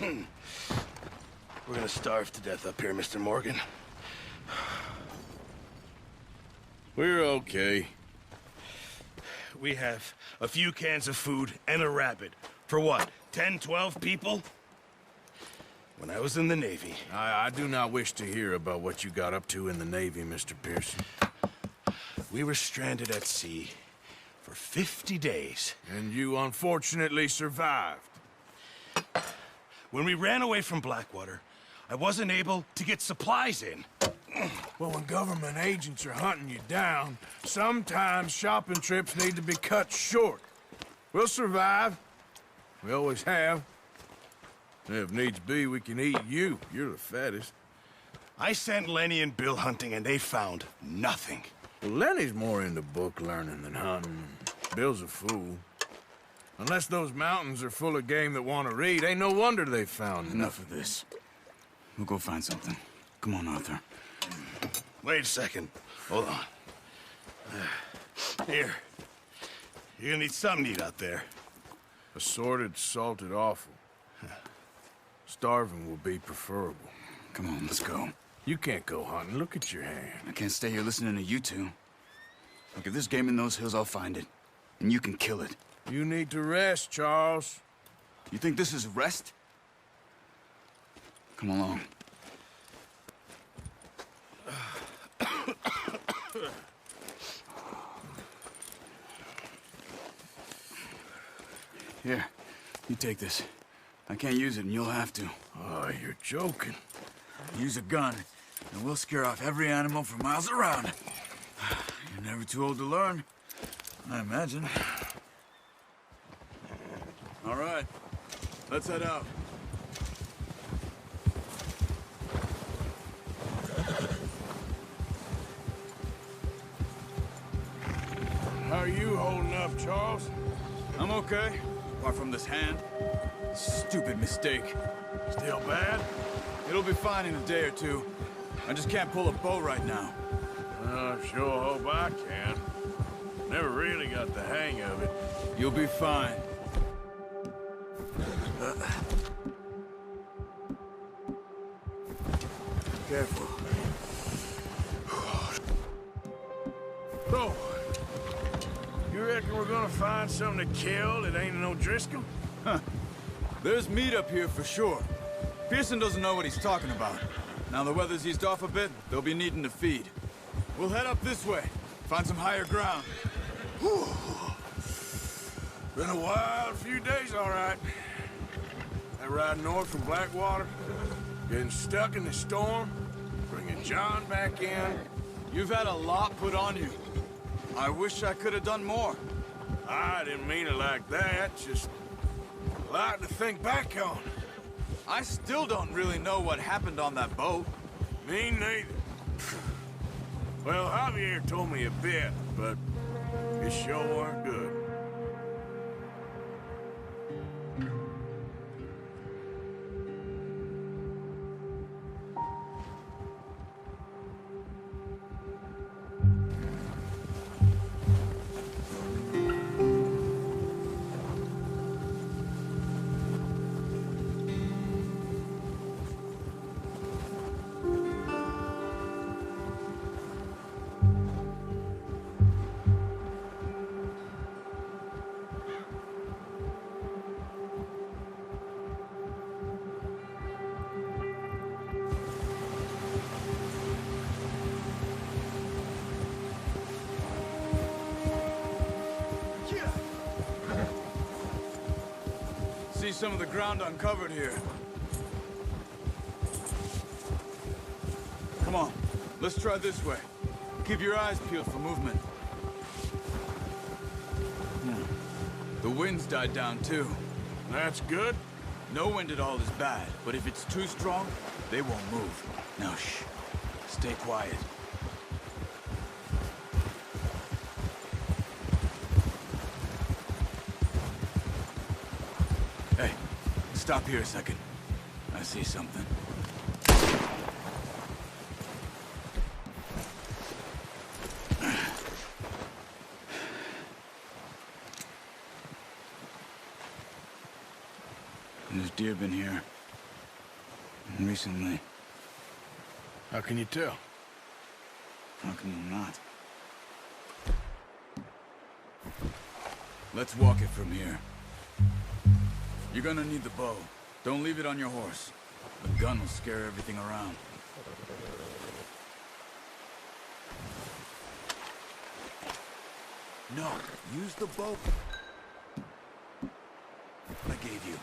We're gonna starve to death up here, Mr. Morgan. We're okay. We have a few cans of food and a rabbit. For what, 10, 12 people? When I was in the Navy... I do not wish to hear about what you got up to in the Navy, Mr. Pearson. We were stranded at sea for 50 days. And you unfortunately survived. When we ran away from Blackwater, I wasn't able to get supplies in. Well, when government agents are hunting you down, sometimes shopping trips need to be cut short. We'll survive. We always have. If needs be, we can eat you. You're the fattest. I sent Lenny and Bill hunting, and they found nothing. Well, Lenny's more into book learning than hunting. Bill's a fool. Unless those mountains are full of game that want to read, ain't no wonder they found Enough of this. We'll go find something. Come on, Arthur. Wait a second. Hold on. Here. You're gonna need something to eat out there. Assorted, salted offal. Starving will be preferable. Come on, let's go. You can't go hunting. Look at your hand. I can't stay here listening to you two. Look, if there's game in those hills, I'll find it. And you can kill it. You need to rest, Charles. You think this is rest? Come along. Here, you take this. I can't use it, and you'll have to. Oh, you're joking. Use a gun, and we'll scare off every animal for miles around. You're never too old to learn, I imagine. All right, let's head out. How are you holding up, Charles? I'm okay, apart from this hand. Stupid mistake. Still bad? It'll be fine in a day or two. I just can't pull a bow right now. I sure hope I can. Never really got the hang of it. You'll be fine. Careful. So, you reckon we're gonna find something to kill that ain't no Driscoll? Huh. There's meat up here for sure. Pearson doesn't know what he's talking about. Now the weather's eased off a bit, they'll be needing to feed. We'll head up this way, find some higher ground. Whew. Been a wild few days, all right. That ride north from Blackwater, getting stuck in the storm, bringing John back in. You've had a lot put on you. I wish I could have done more. I didn't mean it like that, just a lot to think back on. I still don't really know what happened on that boat. Me neither. Well, Javier told me a bit, but it sure weren't good. See some of the ground uncovered here. Come on, let's try this way. Keep your eyes peeled for movement. The wind's died down too. That's good. No wind at all is bad, but if it's too strong, they won't move. Now shh, stay quiet. Hey, stop here a second. I see something. There's deer been here. Recently. How can you tell? How can you not? Let's walk it from here. You're gonna need the bow. Don't leave it on your horse. The gun will scare everything around. No, use the bow I gave you.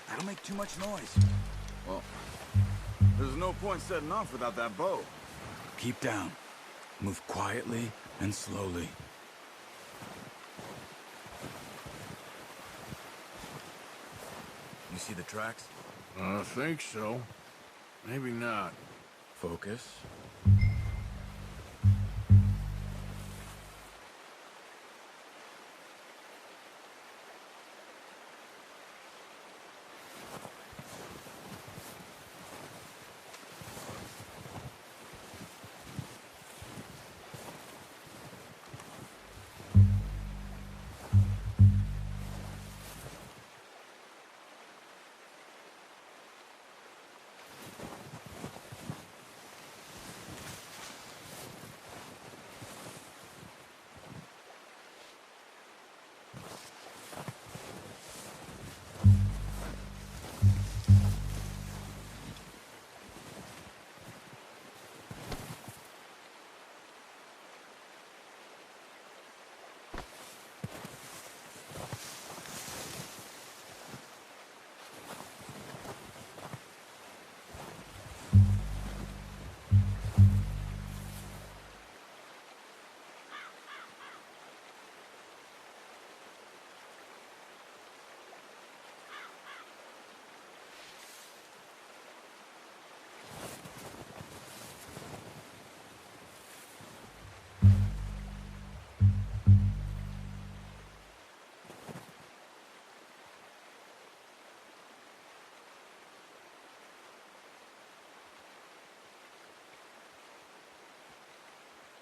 That'll make too much noise. Well, there's no point setting off without that bow. Keep down. Move quietly and slowly. You see the tracks? I think so. Maybe not. Focus.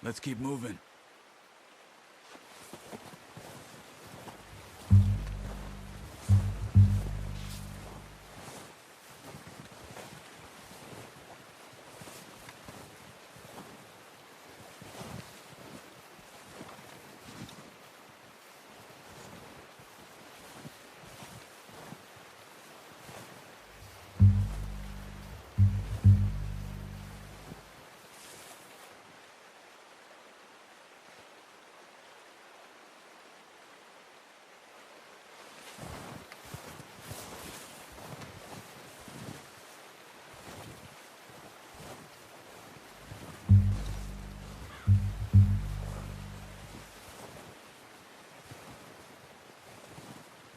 Let's keep moving.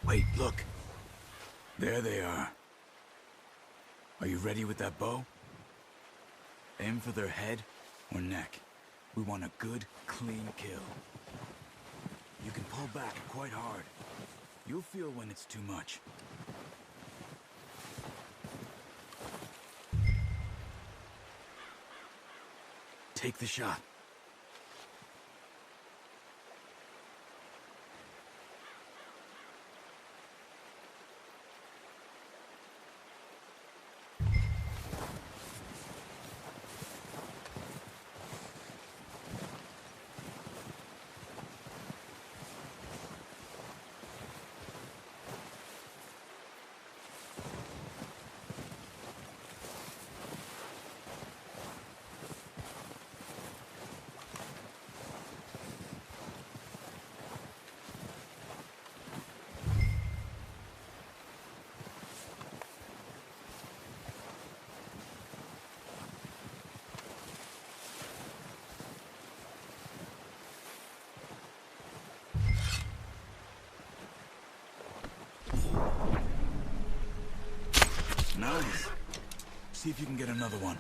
Wait, look. There they are. Are you ready with that bow? Aim for their head or neck. We want a good, clean kill. You can pull back quite hard. You'll feel when it's too much. Take the shot. Nice. See if you can get another one.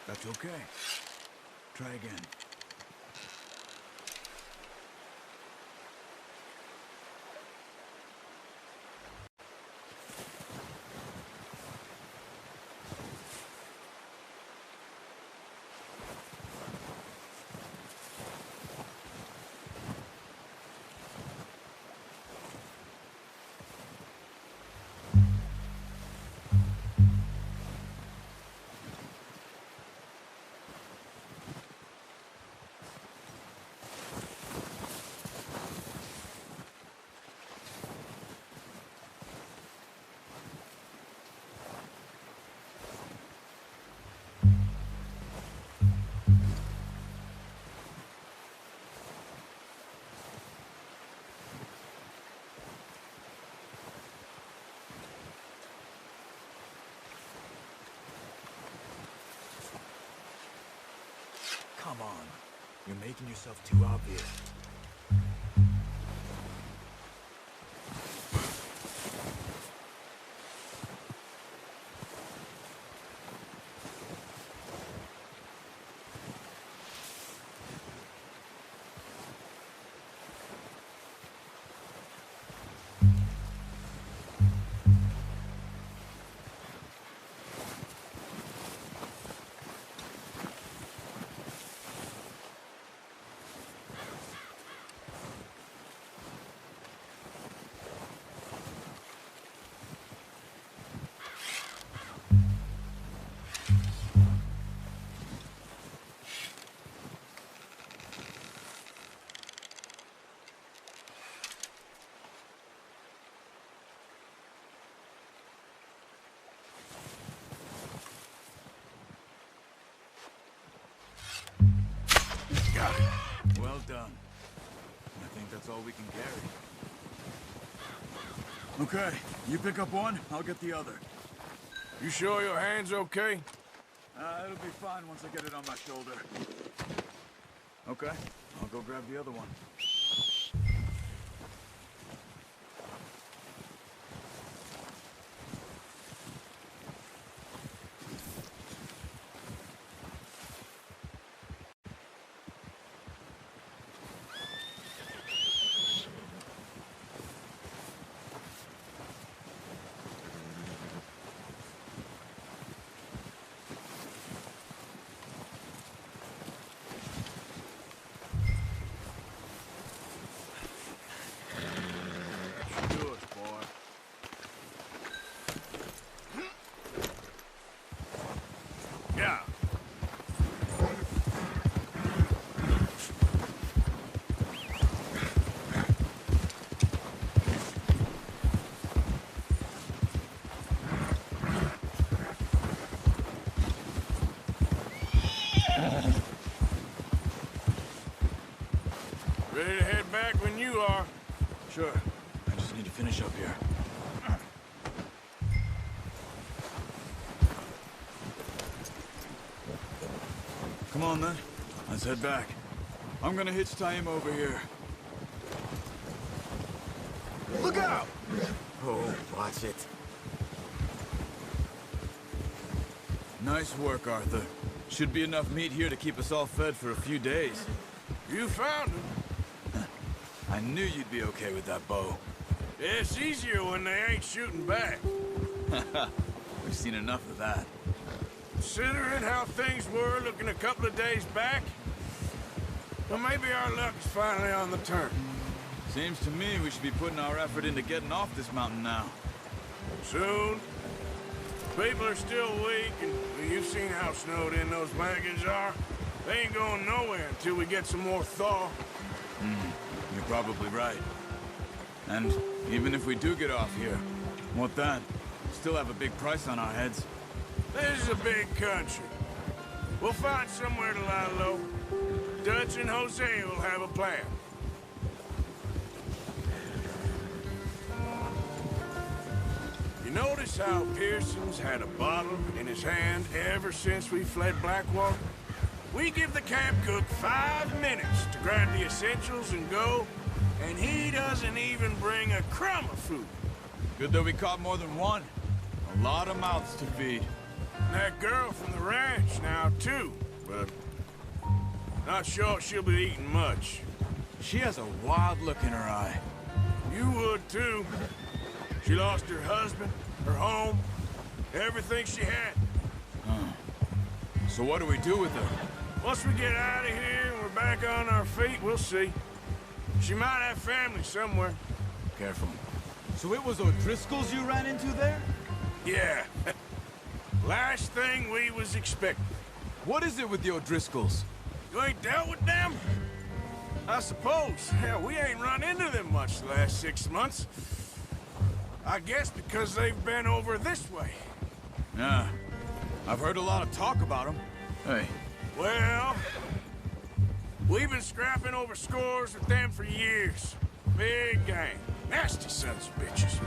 That's okay. Try again. Come on. You're making yourself too obvious. Got it. Well done. I think that's all we can carry. Okay, you pick up one, I'll get the other. You sure your hand's okay? It'll be fine once I get it on my shoulder. Okay, I'll go grab the other one. Yeah. Ready to head back when you are. Sure. I just need to finish up here. Come on, then. Let's head back. I'm gonna hitch Tختيم over here. Look out! Oh, watch it. Nice work, Arthur. Should be enough meat here to keep us all fed for a few days. You found him. I knew you'd be okay with that bow. It's easier when they ain't shooting back. We've seen enough of that. Considering how things were looking a couple of days back, well, maybe our luck's finally on the turn. Seems to me we should be putting our effort into getting off this mountain now. Soon. People are still weak, and you've seen how snowed in those wagons are. They ain't going nowhere until we get some more thaw. You're probably right. And even if we do get off here, what then? Still have a big price on our heads. This is a big country. We'll find somewhere to lie low. Dutch and Jose will have a plan. You notice how Pearson's had a bottle in his hand ever since we fled Blackwater? We give the camp cook 5 minutes to grab the essentials and go, and he doesn't even bring a crumb of food. Good that we caught more than one. A lot of mouths to feed. And that girl from the ranch now, too. But not sure she'll be eating much. She has a wild look in her eye. You would, too. She lost her husband, her home, everything she had. So what do we do with her? Once we get out of here and we're back on our feet, we'll see. She might have family somewhere. Careful. So it was O'Driscoll's you ran into there? Yeah. Last thing we was expecting. What is it with the O'Driscolls? You ain't dealt with them? I suppose. Hell, we ain't run into them much the last 6 months. I guess because they've been over this way. Yeah. I've heard a lot of talk about them. Hey. Well, we've been scrapping over scores with them for years. Big gang. Nasty sons of bitches.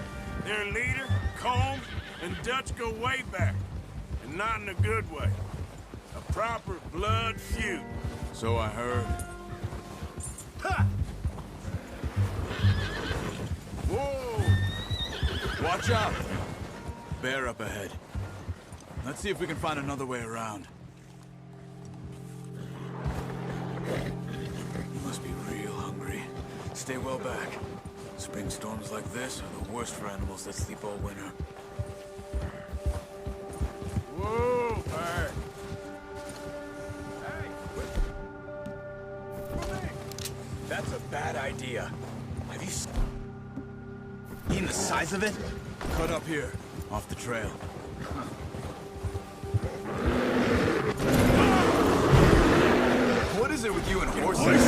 Their leader, Colm, and Dutch go way back. And not in a good way. A proper blood feud. So I heard. Ha! Whoa! Watch out! Bear up ahead. Let's see if we can find another way around. You must be real hungry. Stay well back. Spring storms like this are the worst for animals that sleep all winter. Whoa! Hey! Hey! That's a bad idea. Have you seen the size of it? Cut up here, off the trail. What is it with you and horses?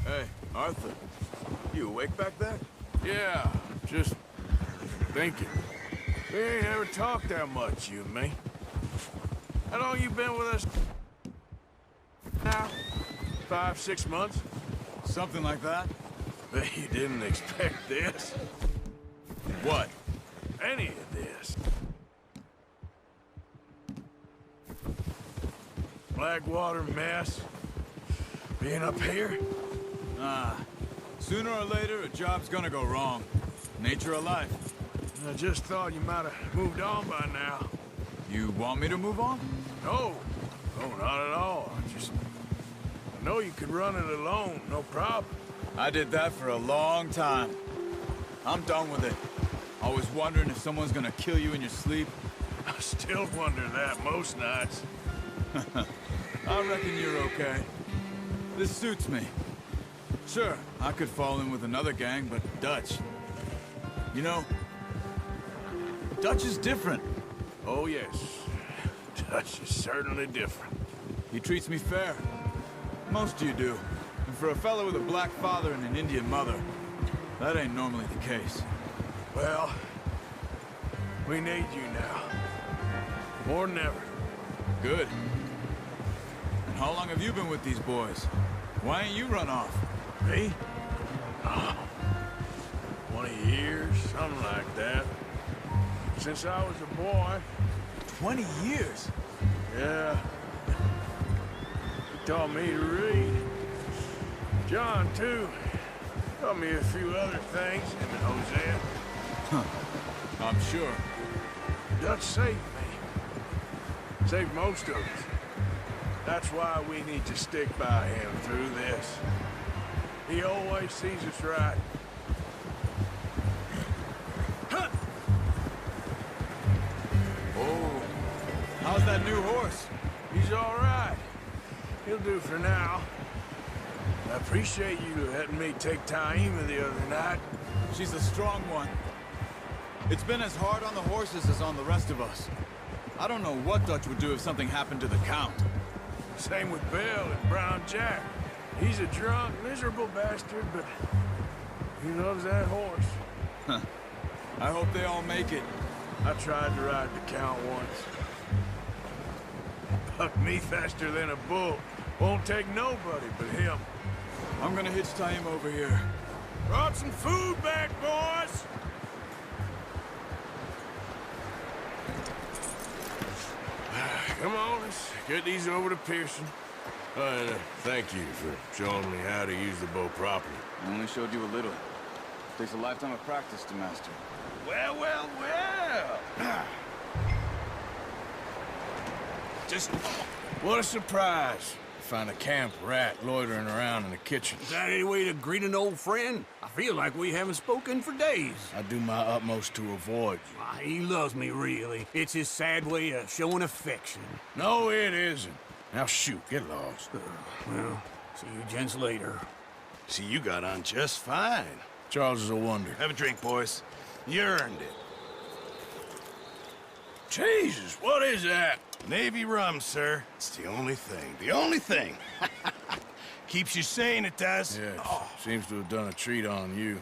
Hey, Arthur. You awake back there? Yeah, just thinking. We ain't ever talked that much, you and me. How long you been with us now? 5, 6 months? Something like that? Bet you didn't expect this. What? Any of this. Blackwater mess. Being up here? Sooner or later, a job's gonna go wrong. Nature of life. I just thought you might have moved on by now. You want me to move on? No. No, not at all. I know you could run it alone, no problem. I did that for a long time. I'm done with it. Always wondering if someone's gonna kill you in your sleep. I still wonder that most nights. I reckon you're okay. This suits me. Sure, I could fall in with another gang, but Dutch... You know, Dutch is different. Oh, yes. Dutch is certainly different. He treats me fair. Most of you do. And for a fellow with a black father and an Indian mother, that ain't normally the case. Well, we need you now. More than ever. Good. And how long have you been with these boys? Why ain't you run off? Me? Oh, 20 years, something like that. Since I was a boy. 20 years? Yeah. He taught me to read. John, too. Taught me a few other things, him and Hosea. I'm sure. Dutch saved me. Saved most of us. That's why we need to stick by him through this. He always sees us right. Huh. Oh, how's that new horse? He's all right. He'll do for now. I appreciate you letting me take Taima the other night. She's a strong one. It's been as hard on the horses as on the rest of us. I don't know what Dutch would do if something happened to the Count. Same with Bill and Brown Jack. He's a drunk, miserable bastard, but he loves that horse. I hope they all make it. I tried to ride the Count once. Bucked me faster than a bull. Won't take nobody but him. I'm gonna hitch Taima over here. Brought some food back, boys! Come on, let's get these over to Pearson. And thank you for showing me how to use the bow properly. I only showed you a little. Takes a lifetime of practice to master. Well, well, well. Just... What a surprise. Find a camp rat loitering around in the kitchen. Is that any way to greet an old friend? I feel like we haven't spoken for days. I do my utmost to avoid you. Why, he loves me, really. It's his sad way of showing affection. No, it isn't. Now shoot, get lost. Well, see you gents later. See, you got on just fine. Charles is a wonder. Have a drink, boys. You earned it. Jesus, what is that? Navy rum, sir. It's the only thing. The only thing. Keeps you sane, it does. Yes, seems to have done a treat on you.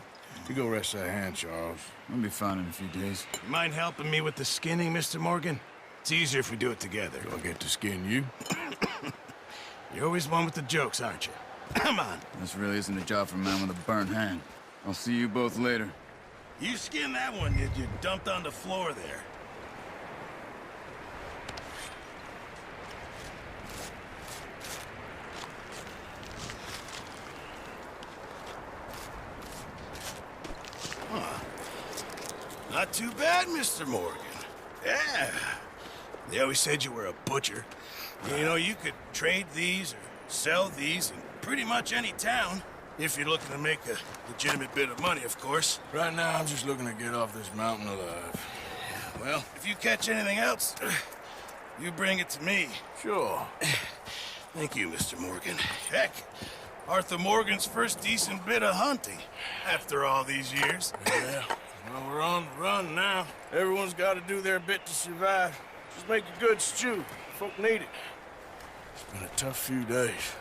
You go rest that hand, Charles. We'll be fine in a few days. You mind helping me with the skinning, Mr. Morgan? It's easier if we do it together. Do I get to skin you? You're always one with the jokes, aren't you? Come on. This really isn't a job for a man with a burnt hand. I'll see you both later. You skinned that one you dumped on the floor there. Not too bad, Mr. Morgan. Yeah. They always said you were a butcher. You know, you could trade these or sell these in pretty much any town. If you're looking to make a legitimate bit of money, of course. Right now, I'm just looking to get off this mountain alive. Well, if you catch anything else, you bring it to me. Sure. Thank you, Mr. Morgan. Heck, Arthur Morgan's first decent bit of hunting after all these years. Yeah. Well, we're on the run now. Everyone's got to do their bit to survive. Just make a good stew. Folk need it. It's been a tough few days.